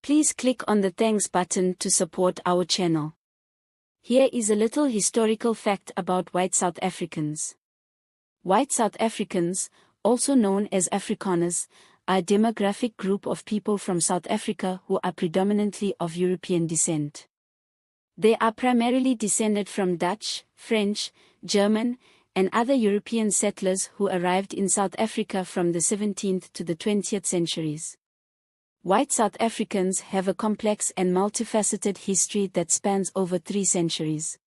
Please click on the thanks button to support our channel. Here is a little historical fact about white South Africans. White South Africans, also known as Afrikaners, are a demographic group of people from South Africa who are predominantly of European descent. They are primarily descended from Dutch, French, German, and other European settlers who arrived in South Africa from the 17th to the 20th centuries. White South Africans have a complex and multifaceted history that spans over 3 centuries.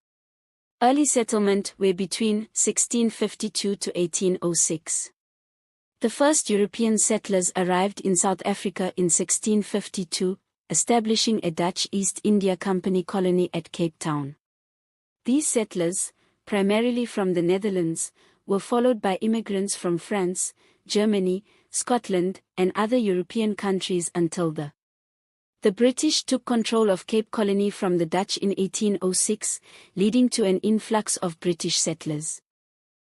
Early settlement were between 1652 to 1806. The first European settlers arrived in South Africa in 1652, establishing a Dutch East India Company colony at Cape Town. These settlers, primarily from the Netherlands, were followed by immigrants from France, Germany, Scotland, and other European countries until the British took control of Cape Colony from the Dutch in 1806, leading to an influx of British settlers.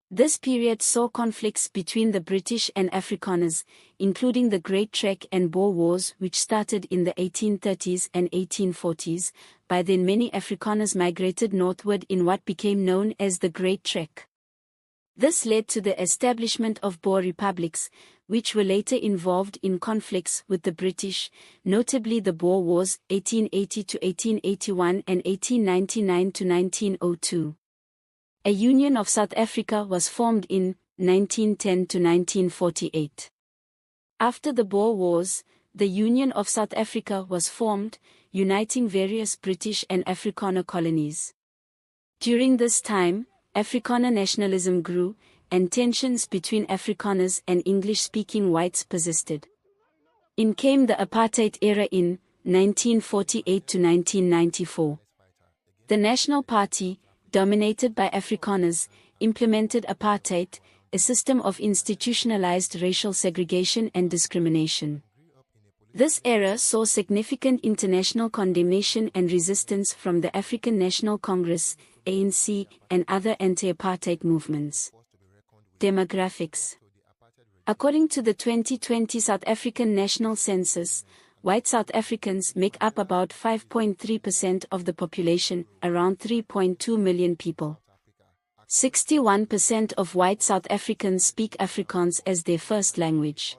This period saw conflicts between the British and Afrikaners, including the Great Trek and Boer Wars, which started in the 1830s and 1840s. By then many Afrikaners migrated northward in what became known as the Great Trek. This led to the establishment of Boer republics, which were later involved in conflicts with the British, notably the Boer Wars 1880 to 1881 and 1899 to 1902. A Union of South Africa was formed in 1910 to 1948. After the Boer Wars, the Union of South Africa was formed, uniting various British and Afrikaner colonies. During this time, Afrikaner nationalism grew, and tensions between Afrikaners and English-speaking whites persisted. In came the apartheid era in 1948 to 1994. The National Party, dominated by Afrikaners, implemented apartheid, a system of institutionalized racial segregation and discrimination. This era saw significant international condemnation and resistance from the African National Congress, ANC, and other anti-apartheid movements. Demographics. According to the 2020 South African National Census, white South Africans make up about 5.3% of the population, around 3.2 million people. 61% of white South Africans speak Afrikaans as their first language.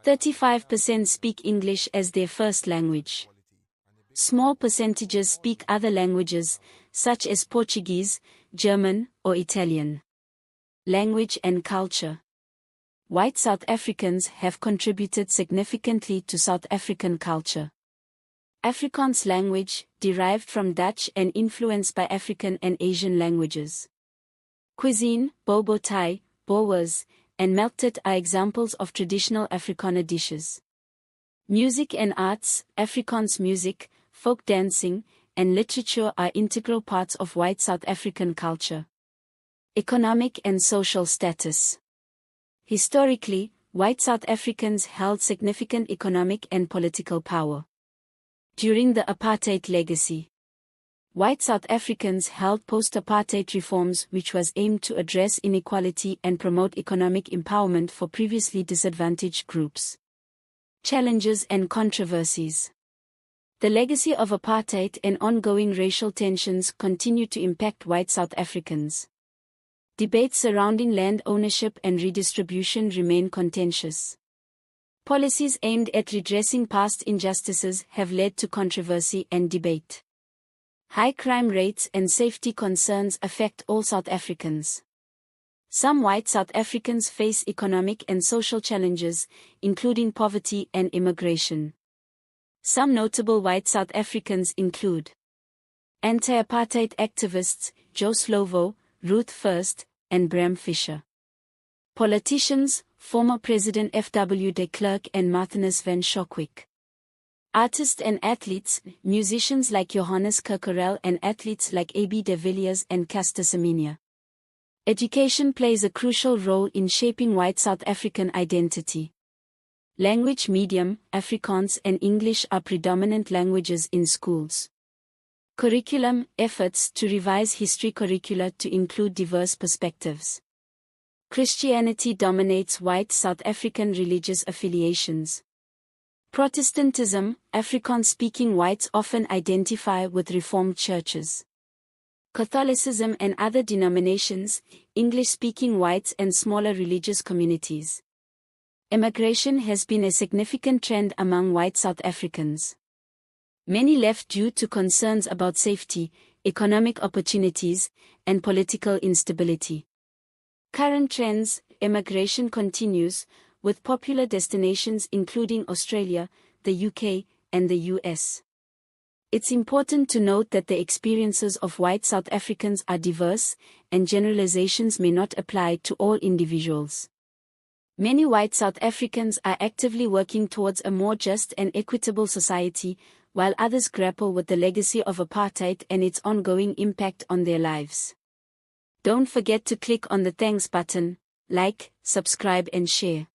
35% speak English as their first language. Small percentages speak other languages, such as Portuguese, German, or Italian. Language and culture. White South Africans have contributed significantly to South African culture. Afrikaans language, derived from Dutch and influenced by African and Asian languages. Cuisine, bobo Thai, boers, and melktet are examples of traditional Afrikaner dishes. Music and arts, Afrikaans music, folk dancing, and literature are integral parts of white South African culture. Economic and social status. Historically, white South Africans held significant economic and political power. During the apartheid legacy, white South Africans held post-apartheid reforms which was aimed to address inequality and promote economic empowerment for previously disadvantaged groups. Challenges and controversies. The legacy of apartheid and ongoing racial tensions continue to impact white South Africans. Debates surrounding land ownership and redistribution remain contentious. Policies aimed at redressing past injustices have led to controversy and debate. High crime rates and safety concerns affect all South Africans. Some white South Africans face economic and social challenges, including poverty and immigration. Some notable white South Africans include anti-apartheid activists Joe Slovo, Ruth First, and Bram Fischer. Politicians, former President F.W. de Klerk and Marthinus van Schokwyk. Artists and athletes, musicians like Johannes Kerkerel and athletes like A.B. de Villiers and Caster Semenya. Education plays a crucial role in shaping white South African identity. Language medium, Afrikaans and English are predominant languages in schools. Curriculum, efforts to revise history curricula to include diverse perspectives. Christianity dominates white South African religious affiliations. Protestantism, Afrikaans-speaking whites often identify with Reformed churches. Catholicism and other denominations, English-speaking whites and smaller religious communities. Immigration has been a significant trend among white South Africans. Many left due to concerns about safety, economic opportunities, and political instability. Current trends, immigration continues, with popular destinations including Australia, the UK, and the US. It's important to note that the experiences of white South Africans are diverse, and generalizations may not apply to all individuals. Many white South Africans are actively working towards a more just and equitable society, while others grapple with the legacy of apartheid and its ongoing impact on their lives. Don't forget to click on the thanks button, like, subscribe and share.